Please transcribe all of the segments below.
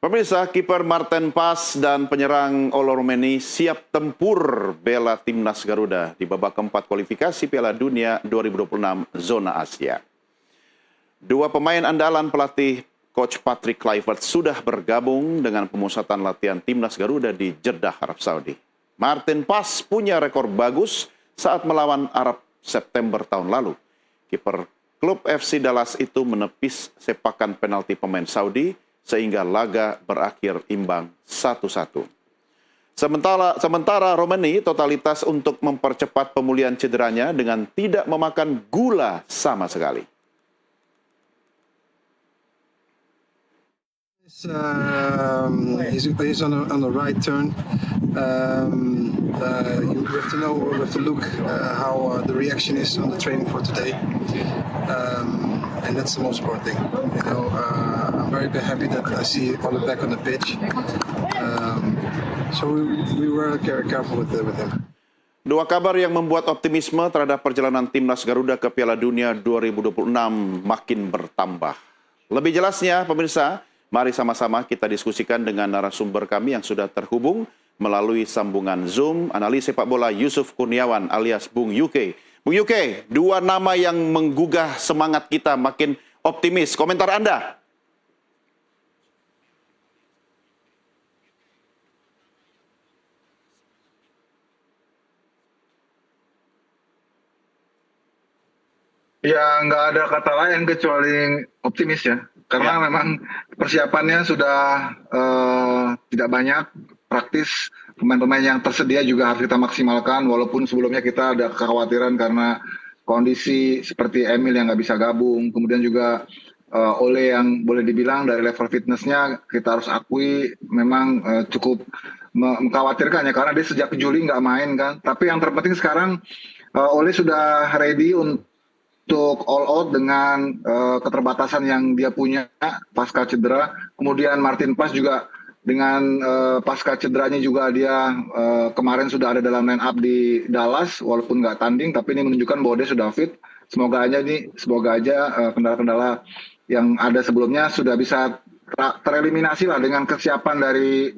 Pemirsa, kiper Martin Pas dan penyerang Oloromeni siap tempur bela timnas Garuda di babak keempat kualifikasi Piala Dunia 2026 zona Asia. Dua pemain andalan pelatih Coach Patrick Kluivert sudah bergabung dengan pemusatan latihan timnas Garuda di Jeddah, Arab Saudi. Martin Pas punya rekor bagus saat melawan Arab September tahun lalu. Kiper klub FC Dallas itu menepis sepakan penalti pemain Saudi sehingga laga berakhir imbang 1-1. Sementara Romeni totalitas untuk mempercepat pemulihan cederanya dengan tidak memakan gula sama sekali. He's on the right turn. You have to look how the reaction is on the training for today, and that's the most important thing. I'm very happy that I see Ole back on the pitch. So we were very careful with him. Dua kabar yang membuat optimisme terhadap perjalanan timnas Garuda ke Piala Dunia 2026 makin bertambah. Lebih jelasnya, pemirsa, mari sama-sama kita diskusikan dengan narasumber kami yang sudah terhubung melalui sambungan Zoom, analis sepak bola Yusuf Kurniawan alias Bung Yuke. Bung Yuke, dua nama yang menggugah semangat kita makin optimis. Komentar Anda? Ya, nggak ada kata lain kecuali optimis ya. Karena memang persiapannya sudah tidak banyak, praktis. Pemain-pemain yang tersedia juga harus kita maksimalkan. Walaupun sebelumnya kita ada kekhawatiran karena kondisi seperti Emil yang nggak bisa gabung. Kemudian juga Ole yang boleh dibilang dari level fitnessnya kita harus akui memang cukup mengkhawatirkan ya. Karena dia sejak Juli nggak main kan. Tapi yang terpenting sekarang Ole sudah ready untuk all out dengan keterbatasan yang dia punya pasca cedera. Kemudian Martin Pas juga dengan pasca cederanya juga dia kemarin sudah ada dalam line up di Dallas walaupun nggak tanding, tapi ini menunjukkan bahwa dia sudah fit. Semoga aja kendala-kendala yang ada sebelumnya sudah bisa tereliminasi lah dengan kesiapan dari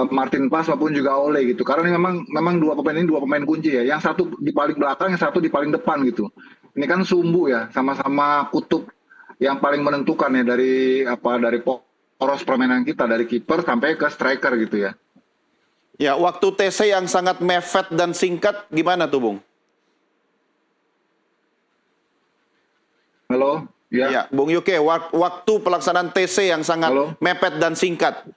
Martin Pas maupun juga Ole gitu. Karena ini memang dua pemain kunci ya. Yang satu di paling belakang, yang satu di paling depan gitu. Ini kan sumbu ya, sama-sama kutub yang paling menentukan ya dari poros permainan kita, dari kiper sampai ke striker gitu ya. Ya, waktu TC yang sangat mepet dan singkat gimana tuh, Bung? Halo? Ya, Bung Yuke, waktu pelaksanaan TC yang sangat mepet dan singkat.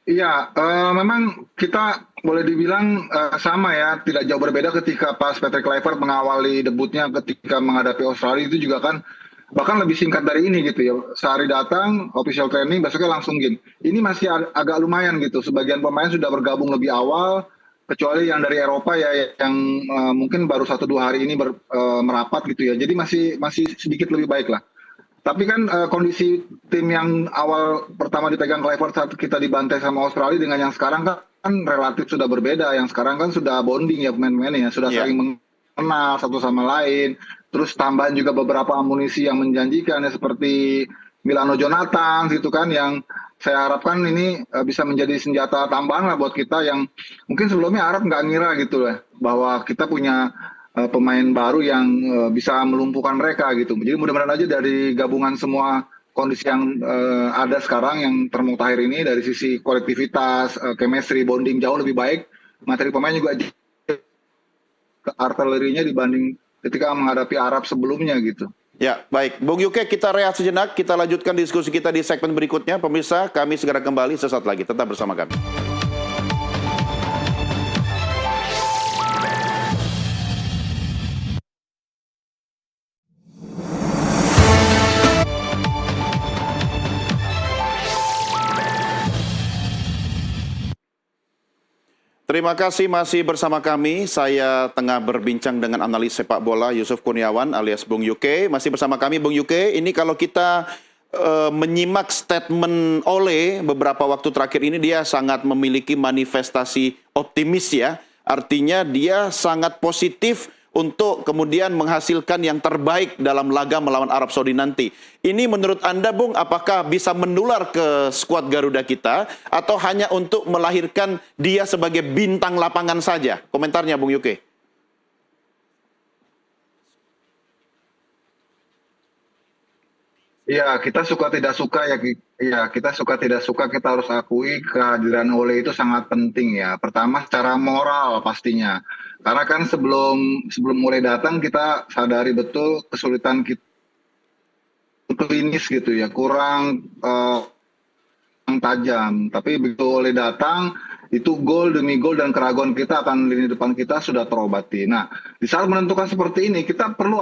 Iya, memang kita boleh dibilang sama ya, tidak jauh berbeda ketika pas Patrick Kluivert mengawali debutnya ketika menghadapi Australia itu juga kan bahkan lebih singkat dari ini gitu ya. Sehari datang, official training, besoknya langsung game. Ini masih agak lumayan gitu, sebagian pemain sudah bergabung lebih awal, kecuali yang dari Eropa ya yang mungkin baru 1-2 hari ini merapat gitu ya. Jadi masih sedikit lebih baik lah. Tapi kan kondisi tim yang awal pertama dipegang Kluivert saat kita dibantai sama Australia dengan yang sekarang kan relatif sudah berbeda. Yang sekarang kan sudah bonding ya pemain-pemainnya, sudah saling mengenal satu sama lain. Terus tambahan juga beberapa amunisi yang menjanjikan ya seperti Milano Jonathan gitu kan, yang saya harapkan ini bisa menjadi senjata tambahan lah buat kita yang mungkin sebelumnya Arab nggak ngira gitu lah bahwa kita punya pemain baru yang bisa melumpuhkan mereka gitu. Jadi mudah-mudahan aja dari gabungan semua kondisi yang ada sekarang yang termutakhir ini dari sisi kolektivitas, chemistry, bonding jauh lebih baik. Materi pemain juga artilerinya dibanding ketika menghadapi Arab sebelumnya gitu. Ya, baik. Bung Yuke, kita rehat sejenak. Kita lanjutkan diskusi kita di segmen berikutnya. Pemirsa, kami segera kembali sesaat lagi. Tetap bersama kami. Terima kasih masih bersama kami. Saya tengah berbincang dengan analis sepak bola Yusuf Kurniawan alias Bung Yuke. Masih bersama kami Bung Yuke. Ini kalau kita menyimak statement Ole beberapa waktu terakhir ini, dia sangat memiliki manifestasi optimis ya. Artinya dia sangat positif untuk kemudian menghasilkan yang terbaik dalam laga melawan Arab Saudi nanti. Ini menurut Anda, Bung, apakah bisa menular ke skuad Garuda kita atau hanya untuk melahirkan dia sebagai bintang lapangan saja? Komentarnya, Bung Yuke. Ya, kita suka tidak suka ya kita suka tidak suka kita harus akui kehadiran Ole itu sangat penting ya. Pertama secara moral pastinya. Karena kan sebelum sebelum Ole datang kita sadari betul kesulitan kita klinis gitu ya, kurang tajam. Tapi begitu Ole datang, itu gol demi gol dan keraguan kita akan lini depan kita sudah terobati. Nah, di saat menentukan seperti ini, kita perlu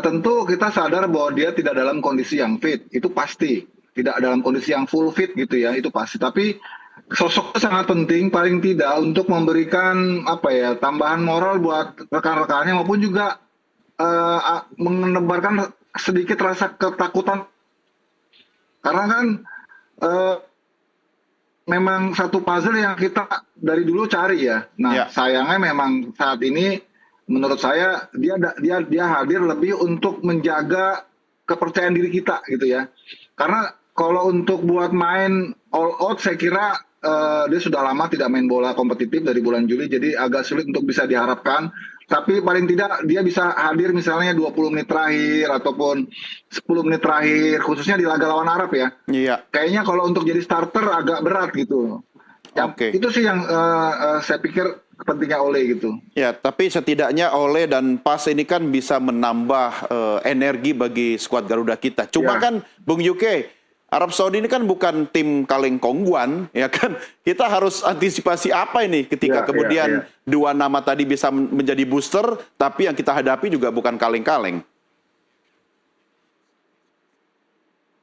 tentu kita sadar bahwa dia tidak dalam kondisi yang fit, itu pasti. Tidak dalam kondisi yang full fit gitu ya, itu pasti. Tapi sosoknya sangat penting, paling tidak untuk memberikan apa ya tambahan moral buat rekan-rekannya maupun juga menebarkan sedikit rasa ketakutan karena kan eh, memang satu puzzle yang kita dari dulu cari ya. Nah, Ya, sayangnya memang saat ini menurut saya dia hadir lebih untuk menjaga kepercayaan diri kita gitu ya. Karena kalau untuk buat main all out saya kira dia sudah lama tidak main bola kompetitif dari bulan Juli jadi agak sulit untuk bisa diharapkan. Tapi paling tidak dia bisa hadir misalnya 20 menit terakhir ataupun 10 menit terakhir khususnya di laga lawan Arab ya. iya, Kayaknya kalau untuk jadi starter agak berat gitu. Ya, oke. itu sih yang saya pikir pentingnya Ole gitu. Ya, tapi setidaknya Ole dan PAS ini kan bisa menambah energi bagi skuad Garuda kita. Cuma Ya, kan, Bung Yuke, Arab Saudi ini kan bukan tim kaleng kongguan, ya kan? Kita harus antisipasi apa ini ketika ya, ya, ya. kemudian dua nama tadi bisa menjadi booster, tapi yang kita hadapi juga bukan kaleng-kaleng.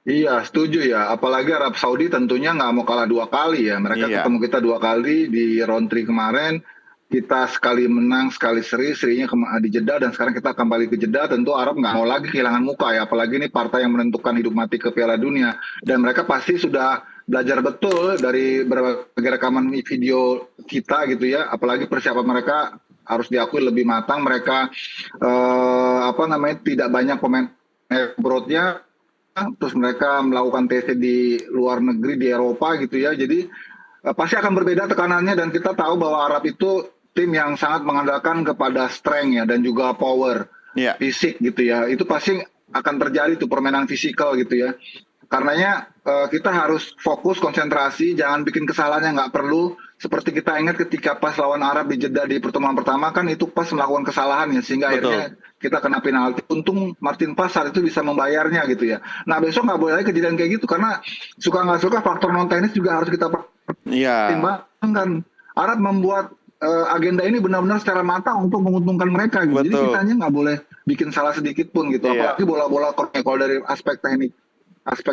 Iya, setuju ya. Apalagi Arab Saudi tentunya nggak mau kalah dua kali ya. Mereka Iya, ketemu kita dua kali di round 3 kemarin. Kita sekali menang, sekali serinya di Jeddah dan sekarang kita kembali ke Jeddah. Tentu Arab nggak mau lagi kehilangan muka ya. Apalagi ini partai yang menentukan hidup mati ke Piala Dunia. Dan mereka pasti sudah belajar betul dari berbagai rekaman video kita gitu ya. Apalagi persiapan mereka harus diakui lebih matang. Mereka apa namanya tidak banyak pemain abroadnya terus mereka melakukan TC di luar negeri di Eropa gitu ya. Jadi pasti akan berbeda tekanannya dan kita tahu bahwa Arab itu tim yang sangat mengandalkan kepada strength ya dan juga power iya, fisik gitu ya. Itu pasti akan terjadi tuh permainan fisikal gitu ya. Karenanya kita harus fokus konsentrasi, jangan bikin kesalahan yang nggak perlu. Seperti kita ingat ketika pas lawan Arab di Jeddah di pertemuan pertama kan itu pas melakukan kesalahan ya sehingga betul. akhirnya kita kena penalti. Untung Martin Pas saat itu bisa membayarnya gitu ya. Nah besok nggak boleh lagi kejadian kayak gitu karena suka nggak suka faktor non teknis juga harus kita Iya, pertimbangkan. Arab membuat agenda ini benar-benar secara matang untuk menguntungkan mereka gitu. Jadi betul. kitanya nggak boleh bikin salah sedikit pun gitu. Iya. Apalagi bola-bola kalau dari aspek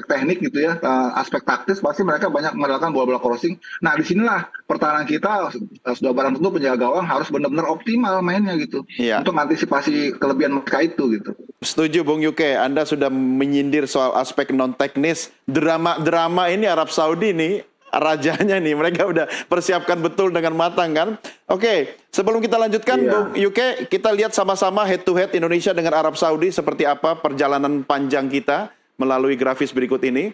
teknik gitu ya, aspek taktis pasti mereka banyak mengandalkan bola-bola crossing. Nah disinilah pertahanan kita sudah barang tentu penjaga gawang harus benar-benar optimal mainnya gitu Iya. untuk mengantisipasi kelebihan mereka itu gitu. Setuju Bung Yuke, Anda sudah menyindir soal aspek non teknis. Drama-drama ini Arab Saudi nih, rajanya nih, mereka udah persiapkan betul dengan matang kan. Oke, sebelum kita lanjutkan Iya. Bung Yuke, kita lihat sama-sama head to head Indonesia dengan Arab Saudi seperti apa perjalanan panjang kita melalui grafis berikut ini.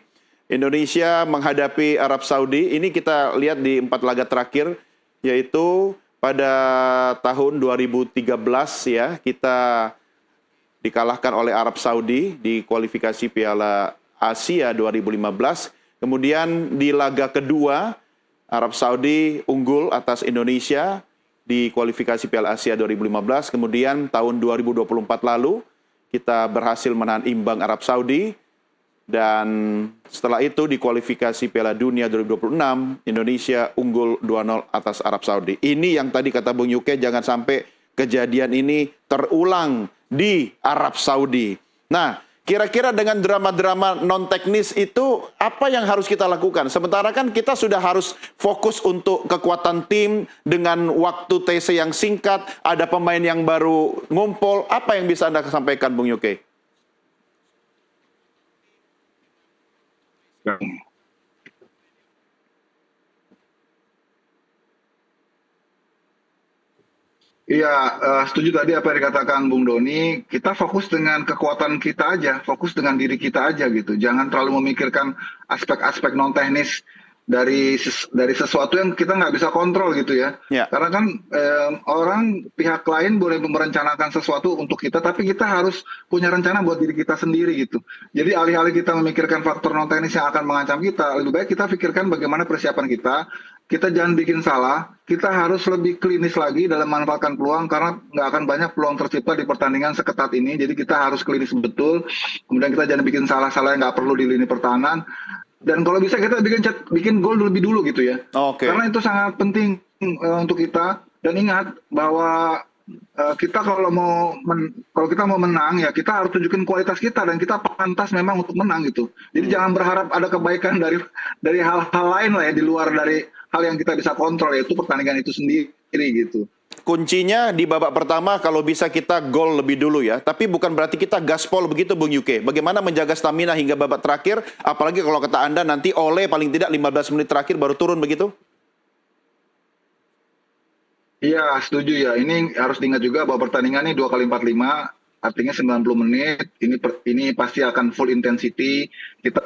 Indonesia menghadapi Arab Saudi, ini kita lihat di 4 laga terakhir, yaitu pada tahun 2013 ya, kita dikalahkan oleh Arab Saudi di kualifikasi Piala Asia 2015. Kemudian di laga kedua, Arab Saudi unggul atas Indonesia di kualifikasi Piala Asia 2015. Kemudian tahun 2024 lalu, kita berhasil menahan imbang Arab Saudi. Dan setelah itu di kualifikasi Piala Dunia 2026, Indonesia unggul 2-0 atas Arab Saudi. Ini yang tadi kata Bung Yuke, jangan sampai kejadian ini terulang di Arab Saudi. Nah, kira-kira dengan drama-drama non-teknis itu, apa yang harus kita lakukan? Sementara kan kita sudah harus fokus untuk kekuatan tim dengan waktu TC yang singkat, ada pemain yang baru ngumpul. Apa yang bisa Anda sampaikan, Bung Yuke? Iya, setuju tadi apa yang dikatakan Bung Doni. Kita fokus dengan kekuatan kita aja, fokus dengan diri kita aja gitu. Jangan terlalu memikirkan aspek-aspek non teknis dari sesuatu yang kita nggak bisa kontrol gitu ya. Ya. Karena kan orang pihak lain boleh merencanakan sesuatu untuk kita, tapi kita harus punya rencana buat diri kita sendiri gitu. Jadi alih-alih kita memikirkan faktor non teknis yang akan mengancam kita, lebih baik kita pikirkan bagaimana persiapan kita. Kita jangan bikin salah, kita harus lebih klinis lagi dalam memanfaatkan peluang karena nggak akan banyak peluang tercipta di pertandingan seketat ini. Jadi kita harus klinis betul. Kemudian kita jangan bikin salah-salah yang nggak perlu di lini pertahanan. Dan kalau bisa kita bikin gol lebih dulu gitu ya. Oke. Karena itu sangat penting untuk kita. Dan ingat bahwa kita kalau kita mau menang ya kita harus tunjukin kualitas kita dan kita pantas memang untuk menang gitu. Jadi jangan berharap ada kebaikan dari hal-hal lain lah ya di luar dari hal yang kita bisa kontrol, yaitu pertandingan itu sendiri gitu. Kuncinya di babak pertama kalau bisa kita gol lebih dulu ya. Tapi bukan berarti kita gaspol begitu Bung Yuke. Bagaimana menjaga stamina hingga babak terakhir, apalagi kalau kata Anda nanti Ole paling tidak 15 menit terakhir baru turun begitu? Iya, setuju ya. Ini harus diingat juga bahwa pertandingan ini 2 kali 45, artinya 90 menit. Ini pasti akan full intensity. Kita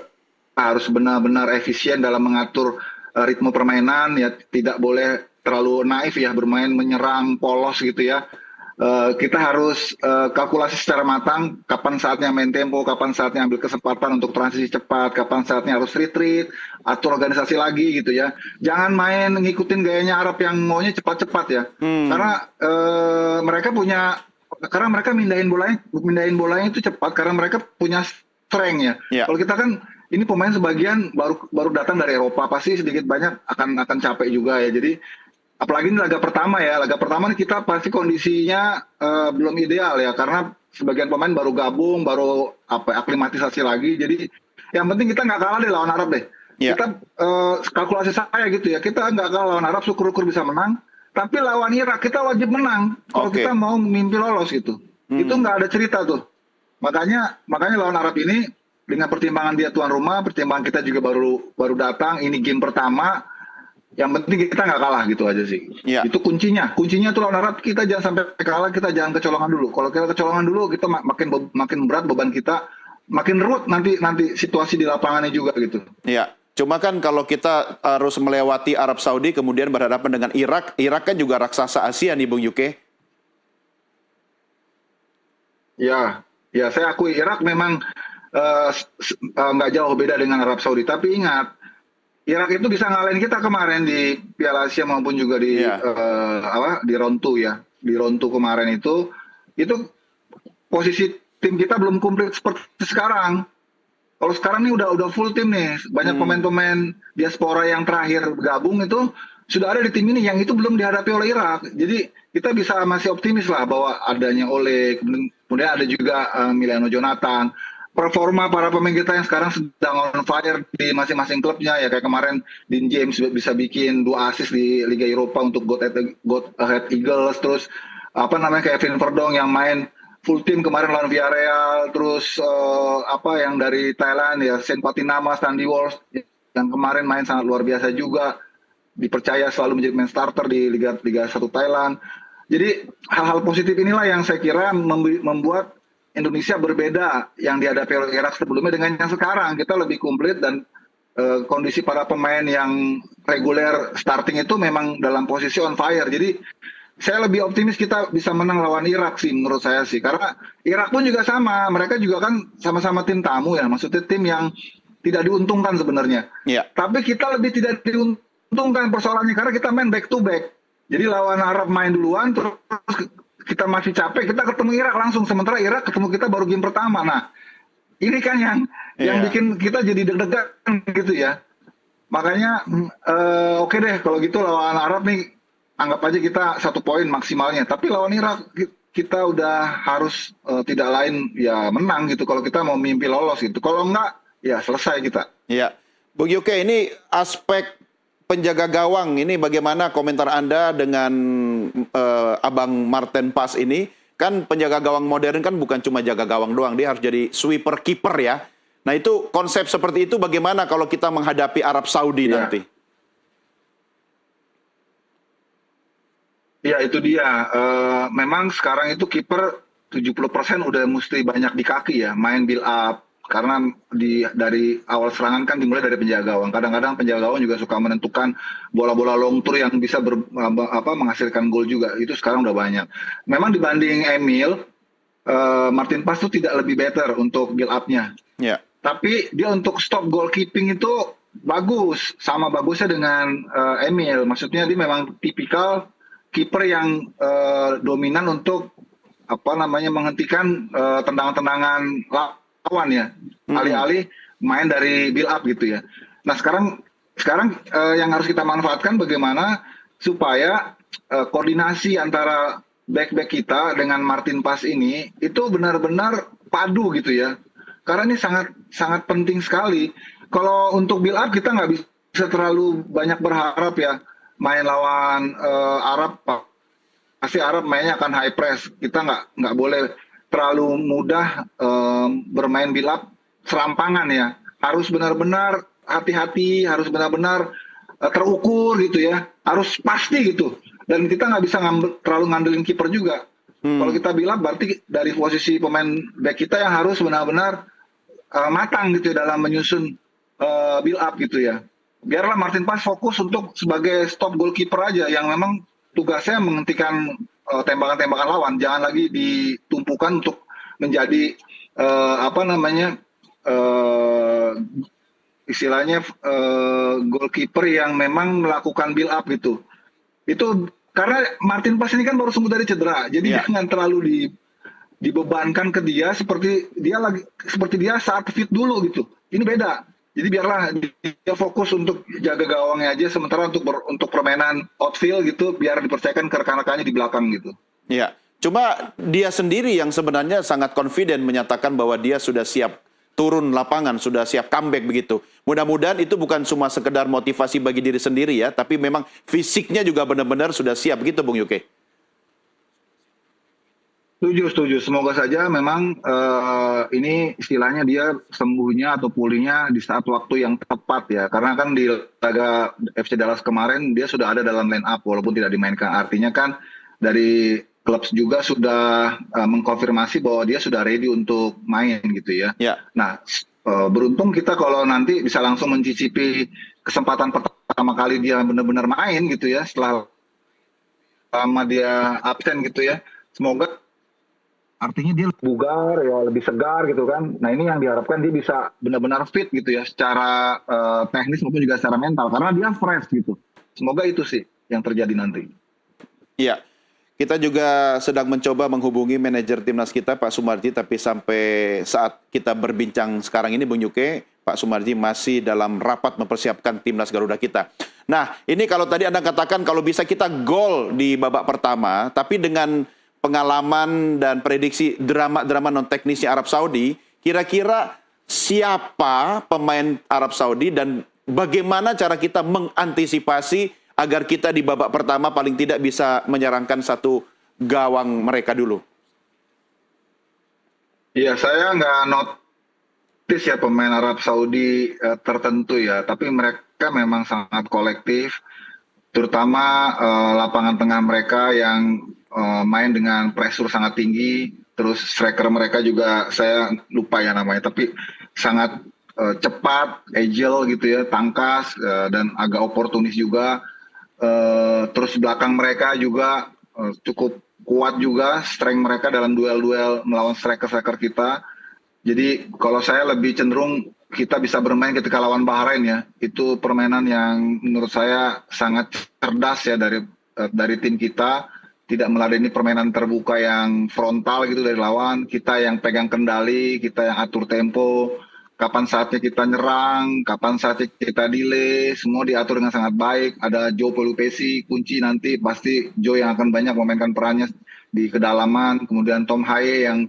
harus benar-benar efisien dalam mengatur ritme permainan ya, tidak boleh terlalu naif ya bermain menyerang polos gitu ya. Kita harus kalkulasi secara matang kapan saatnya main tempo, kapan saatnya ambil kesempatan untuk transisi cepat, kapan saatnya harus retreat, atur organisasi lagi gitu ya. Jangan main ngikutin gayanya Arab yang maunya cepat-cepat ya. Karena mereka mindahin bolanya itu cepat karena mereka punya strength ya. Ya. Kalau kita kan ini pemain sebagian baru datang dari Eropa, pasti sedikit banyak akan capek juga ya. Jadi apalagi ini laga pertama ya, laga pertama kita pasti kondisinya belum ideal ya karena sebagian pemain baru gabung, baru aklimatisasi lagi. Jadi yang penting kita nggak kalah deh lawan Arab deh. Ya. Kita kalkulasi saya gitu ya, kita nggak kalah lawan Arab, syukur-syukur bisa menang. Tapi lawan Irak kita wajib menang kalau Oke. kita mau mimpi lolos gitu. Itu nggak ada cerita tuh. Makanya lawan Arab ini dengan pertimbangan dia tuan rumah, pertimbangan kita juga baru datang, ini game pertama, yang penting kita nggak kalah gitu aja sih. Ya. Itu kuncinya tuh lawan Arab, kita jangan sampai kalah, kita jangan kecolongan dulu. Kalau kita kecolongan dulu, kita makin berat beban kita, makin ruwet nanti situasi di lapangannya juga gitu. Ya. Cuma kan kalau kita harus melewati Arab Saudi kemudian berhadapan dengan Irak, Irak kan juga raksasa Asia nih Bung Yuke. Ya, saya akui Irak memang nggak jauh beda dengan Arab Saudi. Tapi ingat, Irak itu bisa ngalahin kita kemarin di Piala Asia maupun juga di di round 2 ya. Di round 2 kemarin itu posisi tim kita belum komplit seperti sekarang. Kalau sekarang nih udah full tim nih, banyak pemain-pemain diaspora yang terakhir bergabung itu sudah ada di tim ini yang itu belum dihadapi oleh Irak. Jadi kita bisa masih optimis lah bahwa adanya Ole, kemudian ada juga Emiliano Jonathan. Performa para pemain kita yang sekarang sedang on fire di masing-masing klubnya ya, kayak kemarin Dean James bisa bikin 2 assist di Liga Eropa untuk God Ahead Eagles, terus kayak Kevin Verdong yang main full team kemarin lawan Villarreal, terus yang dari Thailand ya Sen Patinama, Sandy Walsh yang kemarin main sangat luar biasa juga, dipercaya selalu menjadi main starter di Liga 1 Thailand. Jadi hal-hal positif inilah yang saya kira membuat Indonesia berbeda yang dihadapi oleh Irak sebelumnya dengan yang sekarang. Kita lebih komplit dan kondisi para pemain yang reguler starting itu memang dalam posisi on fire. Jadi saya lebih optimis kita bisa menang lawan Irak sih menurut saya sih. Karena Irak pun juga sama, mereka juga kan sama-sama tim tamu ya, maksudnya tim yang tidak diuntungkan sebenarnya. Ya. Tapi kita lebih tidak diuntungkan persoalannya karena kita main back to back. Jadi lawan Arab main duluan terus kita masih capek, kita ketemu Irak langsung, sementara Irak ketemu kita baru game pertama. Nah, ini kan yang bikin kita jadi deg-degan gitu ya. Makanya oke deh kalau gitu lawan Arab nih anggap aja kita 1 poin maksimalnya. Tapi lawan Irak kita udah harus tidak lain ya menang gitu kalau kita mau mimpi lolos gitu. Kalau enggak ya selesai kita. Ya. Bung Yuke, ini aspek penjaga gawang ini bagaimana komentar Anda dengan Abang Marten Pas ini? Kan penjaga gawang modern kan bukan cuma jaga gawang doang, dia harus jadi sweeper keeper ya. Nah itu konsep seperti itu bagaimana kalau kita menghadapi Arab Saudi nanti? Ya itu dia. Memang sekarang itu kiper 70% udah mesti banyak di kaki ya, main build up. Karena dari awal serangan kan dimulai dari penjaga gawang. Kadang-kadang penjaga gawang juga suka menentukan bola-bola long tour yang bisa menghasilkan gol juga. Itu sekarang udah banyak. Memang dibanding Emil, Martin Paes itu tidak lebih better untuk build up-nya. Ya. Tapi dia untuk stop goalkeeping itu bagus, sama bagusnya dengan Emil. Maksudnya dia memang tipikal kiper yang dominan untuk menghentikan tendangan-tendangan lawan ya. Alih-alih main dari build up gitu ya. Nah sekarang yang harus kita manfaatkan bagaimana supaya koordinasi antara back-back kita dengan Martin Paes ini itu benar-benar padu gitu ya. Karena ini sangat sangat penting sekali. Kalau untuk build up kita nggak bisa terlalu banyak berharap ya. Main lawan Arab, pasti Arab mainnya akan high press. Kita nggak boleh terlalu mudah bermain build up serampangan ya. Harus benar-benar hati-hati, harus benar-benar terukur gitu ya. Harus pasti gitu. Dan kita nggak bisa terlalu ngandelin kiper juga. Kalau kita bilang berarti dari posisi pemain back kita yang harus benar-benar matang gitu ya dalam menyusun build up gitu ya. Biarlah Martin Paes fokus untuk sebagai stop goalkeeper aja yang memang tugasnya menghentikan tembakan-tembakan lawan. Jangan lagi ditumpukan untuk menjadi istilahnya goalkeeper yang memang melakukan build up gitu. Itu karena Martin Paes ini kan baru sembuh dari cedera, jadi jangan terlalu dibebankan ke dia seperti dia saat fit dulu gitu. Ini beda. Jadi biarlah dia fokus untuk jaga gawangnya aja, sementara untuk permainan outfield gitu biar dipercayakan ke rekan-rekannya di belakang gitu. Ya, cuma dia sendiri yang sebenarnya sangat confident menyatakan bahwa dia sudah siap turun lapangan, sudah siap comeback begitu. Mudah-mudahan itu bukan cuma sekedar motivasi bagi diri sendiri ya, tapi memang fisiknya juga benar-benar sudah siap gitu, Bung Yuke. Setuju. Semoga saja memang ini istilahnya dia sembuhnya atau pulihnya di saat waktu yang tepat ya. Karena kan di laga FC Dallas kemarin dia sudah ada dalam line up walaupun tidak dimainkan. Artinya kan dari klub juga sudah mengkonfirmasi bahwa dia sudah ready untuk main gitu ya. Nah, beruntung kita kalau nanti bisa langsung mencicipi kesempatan pertama kali dia benar-benar main gitu ya setelah lama dia absen gitu ya. Semoga artinya dia lebih bugar ya, lebih segar gitu kan. Nah ini yang diharapkan dia bisa benar-benar fit gitu ya secara teknis maupun juga secara mental karena dia fresh gitu. Semoga itu sih yang terjadi nanti. Iya. Kita juga sedang mencoba menghubungi manajer timnas kita, Pak Sumarji, tapi sampai saat kita berbincang sekarang ini, Bung Yuke, Pak Sumarji masih dalam rapat mempersiapkan timnas Garuda kita. Nah, ini kalau tadi Anda katakan kalau bisa kita gol di babak pertama, tapi dengan pengalaman dan prediksi drama non teknisnya Arab Saudi, kira-kira siapa pemain Arab Saudi dan bagaimana cara kita mengantisipasi agar kita di babak pertama paling tidak bisa menyerangkan satu gawang mereka dulu? Iya, saya nggak notice ya pemain Arab Saudi tertentu ya, tapi mereka memang sangat kolektif, terutama lapangan tengah mereka yang main dengan pressure sangat tinggi, terus striker mereka juga saya lupa ya namanya, tapi sangat cepat, agile gitu ya, tangkas dan agak oportunis juga. Terus belakang mereka juga cukup kuat juga, strength mereka dalam duel-duel melawan striker-striker kita. Jadi kalau saya lebih cenderung kita bisa bermain ketika lawan Bahrain ya, itu permainan yang menurut saya sangat cerdas ya dari tim kita. Tidak meladeni permainan terbuka yang frontal gitu dari lawan, kita yang pegang kendali, kita yang atur tempo, kapan saatnya kita nyerang, kapan saatnya kita delay, semua diatur dengan sangat baik. Ada Joe Pelupesi, kunci nanti pasti Joe yang akan banyak memainkan perannya di kedalaman, kemudian Tom Haye yang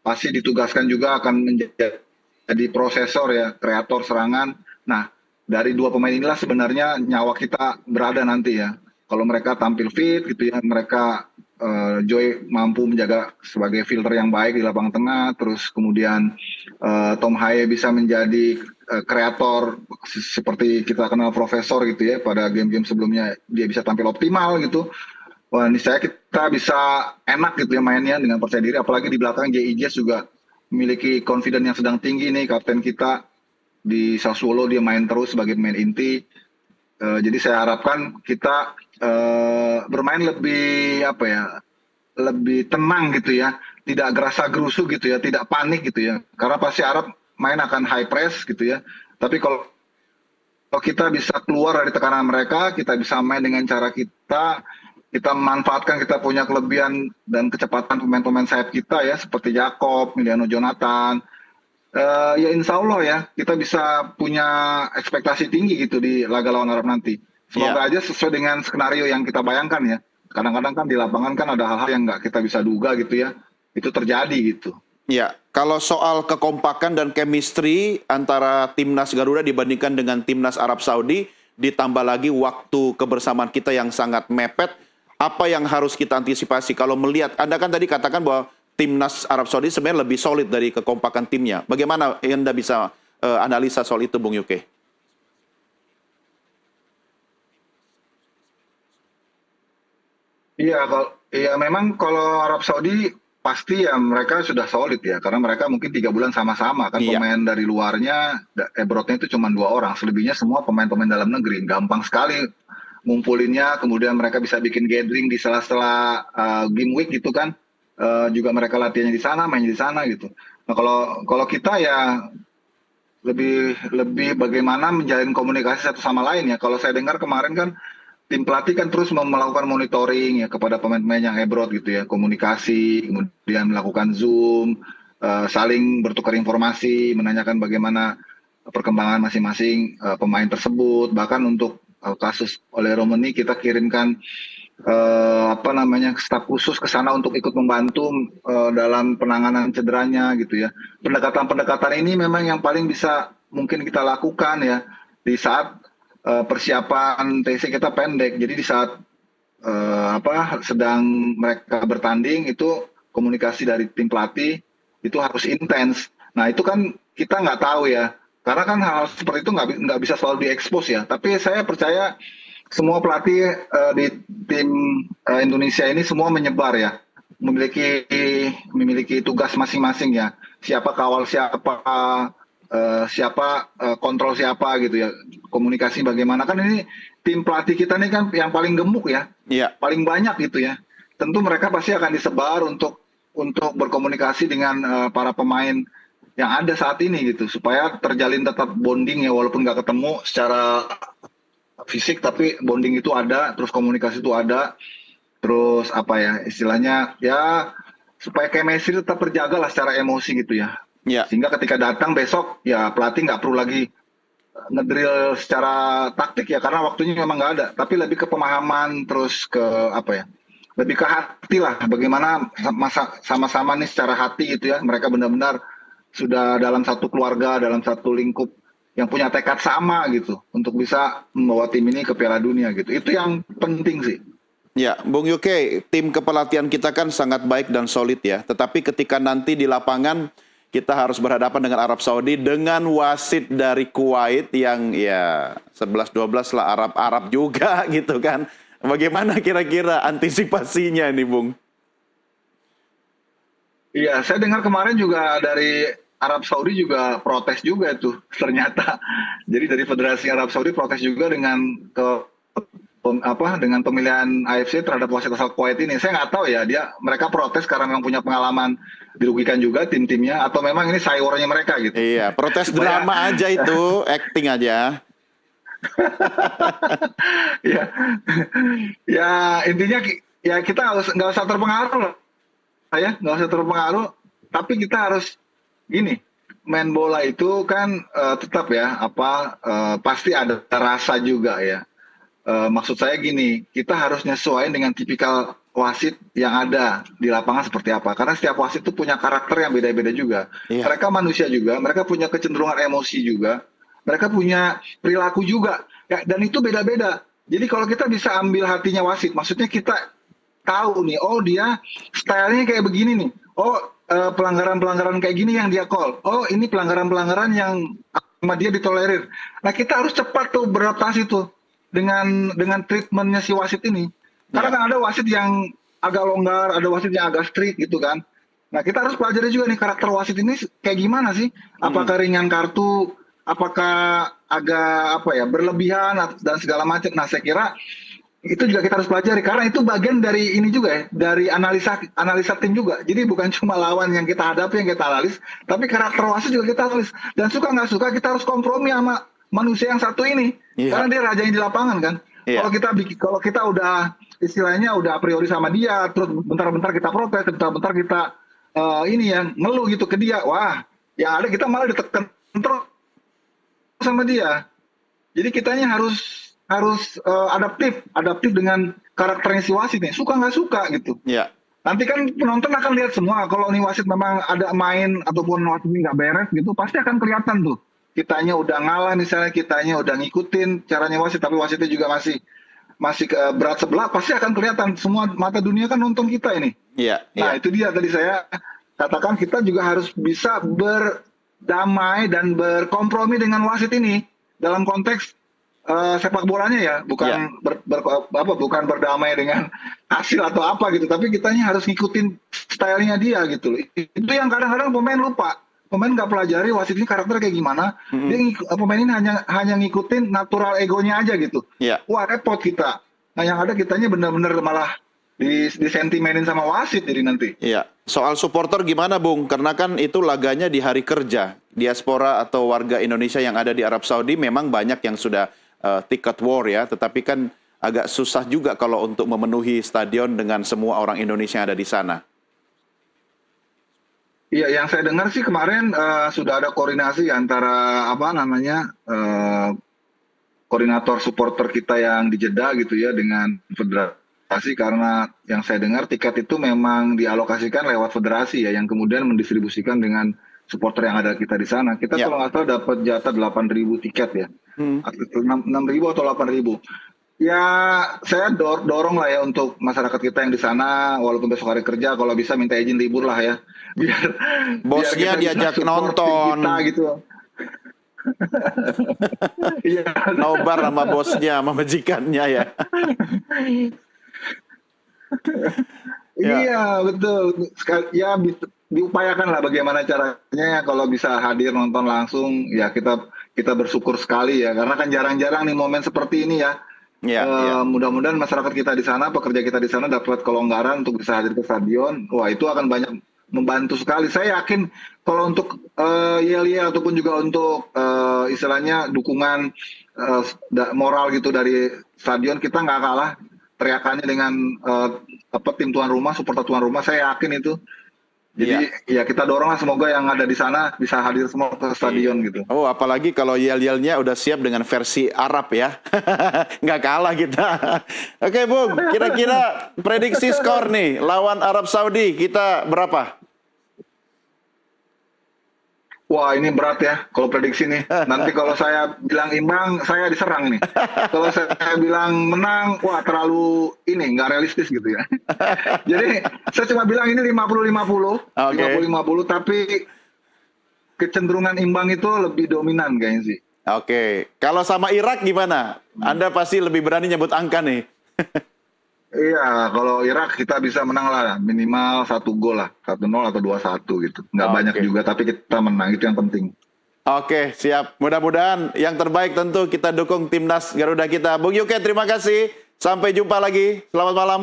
pasti ditugaskan juga akan menjadi prosesor ya, kreator serangan. Nah, dari dua pemain inilah sebenarnya nyawa kita berada nanti ya. Kalau mereka tampil fit gitu ya, mereka Joy mampu menjaga sebagai filter yang baik di lapangan tengah, terus kemudian Tom Haye bisa menjadi kreator seperti kita kenal profesor gitu ya, pada game-game sebelumnya dia bisa tampil optimal gitu. wah ini saya kita bisa enak gitu ya mainnya dengan percaya diri. Apalagi di belakang JIJ juga memiliki confidence yang sedang tinggi nih kapten kita di Sassuolo dia main terus sebagai pemain inti. Jadi saya harapkan kita bermain lebih apa ya, lebih tenang gitu ya, tidak gerasa gerusu gitu ya, tidak panik gitu ya. Karena pasti Arab main akan high press gitu ya. Tapi kalau kita bisa keluar dari tekanan mereka, kita bisa main dengan cara kita memanfaatkan kita punya kelebihan dan kecepatan pemain-pemain sayap kita ya, seperti Jakob, Miliano Jonathan. Ya insya Allah ya, kita bisa punya ekspektasi tinggi gitu di laga lawan Arab nanti. Semoga aja sesuai dengan skenario yang kita bayangkan ya. Kadang-kadang kan di lapangan kan ada hal-hal yang nggak kita bisa duga gitu ya. Itu terjadi gitu. Ya, kalau soal kekompakan dan chemistry antara timnas Garuda dibandingkan dengan timnas Arab Saudi, ditambah lagi waktu kebersamaan kita yang sangat mepet, apa yang harus kita antisipasi? Kalau melihat, Anda kan tadi katakan bahwa timnas Arab Saudi sebenarnya lebih solid dari kekompakan timnya. Bagaimana Anda bisa analisa soal itu, Bung Yuke? Iya, memang kalau Arab Saudi pasti ya mereka sudah solid ya, karena mereka mungkin 3 bulan sama-sama kan Iya. pemain dari luarnya, abroadnya itu cuma 2 orang, selebihnya semua pemain-pemain dalam negeri, gampang sekali ngumpulinnya, kemudian mereka bisa bikin gathering di sela-sela game week gitu kan, juga mereka latihannya di sana, mainnya di sana gitu. Nah kalau kita ya lebih lebih bagaimana menjalin komunikasi satu sama lain ya. Kalau saya dengar kemarin kan tim pelatih kan terus melakukan monitoring ya kepada pemain-pemain yang abroad gitu ya, komunikasi, kemudian melakukan Zoom, saling bertukar informasi, menanyakan bagaimana perkembangan masing-masing pemain tersebut. Bahkan untuk kasus oleh Romani kita kirimkan apa namanya staf khusus ke sana untuk ikut membantu dalam penanganan cederanya gitu ya. Pendekatan-pendekatan ini memang yang paling bisa mungkin kita lakukan ya di saat persiapan TC kita pendek. Jadi di saat sedang mereka bertanding itu komunikasi dari tim pelatih itu harus intens. Nah itu kan kita nggak tahu ya, karena kan hal seperti itu nggak bisa selalu diekspos ya. Tapi saya percaya semua pelatih di tim Indonesia ini semua menyebar ya, memiliki tugas masing-masing ya. Siapa kawal siapa, kontrol siapa gitu ya. Komunikasi bagaimana, kan ini tim pelatih kita nih kan yang paling gemuk ya, paling banyak gitu ya. Tentu mereka pasti akan disebar untuk berkomunikasi dengan para pemain yang ada saat ini gitu, supaya terjalin tetap bonding ya, walaupun nggak ketemu secara fisik tapi bonding itu ada, terus komunikasi itu ada, terus apa ya istilahnya ya, supaya chemistry tetap terjaga lah secara emosi gitu ya. Sehingga ketika datang besok ya pelatih nggak perlu lagi ngedrill secara taktik ya, karena waktunya memang nggak ada, tapi lebih ke pemahaman, terus ke apa ya, lebih ke hati lah, bagaimana sama-sama nih secara hati gitu ya, mereka benar-benar sudah dalam satu keluarga, dalam satu lingkup yang punya tekad sama gitu untuk bisa membawa tim ini ke Piala Dunia gitu. Itu yang penting sih. Ya, Bung Yuke, tim kepelatihan kita kan sangat baik dan solid ya. Tetapi ketika nanti di lapangan kita harus berhadapan dengan Arab Saudi dengan wasit dari Kuwait yang ya 11-12 lah, Arab-Arab juga gitu kan. Bagaimana kira-kira antisipasinya nih, Bung? Iya, saya dengar kemarin juga dari Arab Saudi juga protes juga itu ternyata. Jadi dari Federasi Arab Saudi protes juga dengan dengan pemilihan AFC terhadap wasit asal Kuwait ini. Saya nggak tahu ya, mereka protes karena memang punya pengalaman dirugikan juga tim-timnya, atau memang ini sayurnya mereka gitu. Iya, protes drama aja itu, acting aja. Ya, ya intinya ya kita nggak usah terpengaruh lah, ya nggak usah terpengaruh. Tapi kita harus gini, main bola itu kan tetap ya pasti ada rasa juga ya. Maksud saya gini, kita harus nyesuaiin dengan tipikal wasit yang ada di lapangan seperti apa. Karena setiap wasit itu punya karakter yang beda-beda juga. Iya. Mereka manusia juga, mereka punya kecenderungan emosi juga, mereka punya perilaku juga. Ya, dan itu beda-beda. Jadi kalau kita bisa ambil hatinya wasit, maksudnya kita tahu nih, oh dia stylenya kayak begini nih. Oh pelanggaran-pelanggaran kayak gini yang dia call. Oh ini pelanggaran-pelanggaran yang sama dia ditolerir. Nah kita harus cepat tuh beradaptasi tuh dengan treatmentnya si wasit ini. Karena kan ada wasit yang agak longgar, ada wasit yang agak strict gitu kan. Nah, kita harus pelajari juga nih karakter wasit ini kayak gimana sih? Apakah ringan kartu, apakah agak apa ya, berlebihan dan segala macam. Nah, saya kira itu juga kita harus pelajari karena itu bagian dari ini juga ya, dari analisa tim juga. Jadi bukan cuma lawan yang kita hadapi yang kita analis, tapi karakter wasit juga kita analis. Dan suka nggak suka kita harus kompromi sama manusia yang satu ini, karena dia rajanya di lapangan kan. Kalau kita udah istilahnya udah a priori sama dia, terus bentar-bentar kita protes, bentar-bentar kita ini yang ngeluh gitu ke dia, wah, yang ada kita malah ditekan terus sama dia. Jadi kitanya harus adaptif dengan karakternya si wasit nih, suka nggak suka gitu. Nanti kan penonton akan lihat semua kalau nih wasit memang ada main ataupun wasit ini nggak beres gitu, pasti akan kelihatan tuh. Kitanya udah ngalah misalnya, kitanya udah ngikutin caranya wasit, tapi wasitnya juga masih berat sebelah, pasti akan kelihatan. Semua mata dunia kan nonton kita ini. Nah itu dia tadi saya katakan, kita juga harus bisa berdamai dan berkompromi dengan wasit ini dalam konteks sepak bolanya ya, bukan bukan berdamai dengan hasil atau apa gitu, tapi kitanya harus ngikutin stylenya dia gitu. Itu yang kadang-kadang pemain lupa. Pemain nggak pelajari wasit ini karakter kayak gimana. Pemain ini hanya ngikutin natural egonya aja gitu. Wah, repot kita. Nah, yang ada kitanya benar-benar malah disentimenin sama wasit jadi nanti. Soal supporter gimana, Bung? Karena kan itu laganya di hari kerja. Diaspora atau warga Indonesia yang ada di Arab Saudi memang banyak yang sudah ticket war ya, tetapi kan agak susah juga kalau untuk memenuhi stadion dengan semua orang Indonesia yang ada di sana. Iya, yang saya dengar sih kemarin sudah ada koordinasi antara koordinator supporter kita yang di Jeddah gitu ya dengan federasi, karena yang saya dengar tiket itu memang dialokasikan lewat federasi ya, yang kemudian mendistribusikan dengan supporter yang ada kita di sana. Kita kalau nggak salah dapat jatah 8.000 tiket ya, 6.000 atau 8.000. Ya, saya dorong lah ya untuk masyarakat kita yang di sana, walaupun besok hari kerja, kalau bisa minta izin libur lah ya, biar bosnya biar diajak nonton kita gitu. Nobar sama bosnya, sama majikannya ya. Iya, betul. Ya, diupayakan lah bagaimana caranya kalau bisa hadir nonton langsung. Ya, kita bersyukur sekali ya, karena kan jarang-jarang nih momen seperti ini ya. Mudah-mudahan masyarakat kita di sana, pekerja kita di sana dapat kelonggaran untuk bisa hadir ke stadion. Wah, itu akan banyak membantu sekali. Saya yakin kalau untuk yel-yel ataupun juga untuk istilahnya dukungan moral gitu dari stadion, kita nggak kalah teriakannya dengan tim tuan rumah, supporter tuan rumah. Saya yakin itu. Jadi ya kita dorong lah, semoga yang ada di sana bisa hadir semua ke stadion gitu. Oh, apalagi kalau yel-yelnya udah siap dengan versi Arab ya. Nggak kalah kita. Oke, Bung, kira-kira prediksi skor nih lawan Arab Saudi kita berapa? Wah, ini berat ya kalau prediksi nih. Nanti kalau saya bilang imbang, saya diserang nih. Kalau saya bilang menang, wah terlalu ini, nggak realistis gitu ya. Jadi saya cuma bilang ini 50-50. 50-50, tapi kecenderungan imbang itu lebih dominan kayaknya sih. Oke, kalau sama Irak gimana? Anda pasti lebih berani nyebut angka nih. Iya, kalau Irak kita bisa menang lah, minimal 1 gol lah, 1-0 atau 2-1 gitu. Nggak banyak juga, tapi kita menang, itu yang penting. Oke, siap. Mudah-mudahan yang terbaik tentu kita dukung timnas Garuda kita. Bung Yuke, terima kasih. Sampai jumpa lagi. Selamat malam.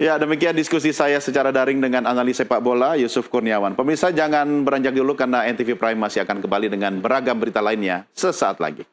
Ya, demikian diskusi saya secara daring dengan analis sepak bola Yusuf Kurniawan. Pemirsa, jangan beranjak dulu karena NTV Prime masih akan kembali dengan beragam berita lainnya sesaat lagi.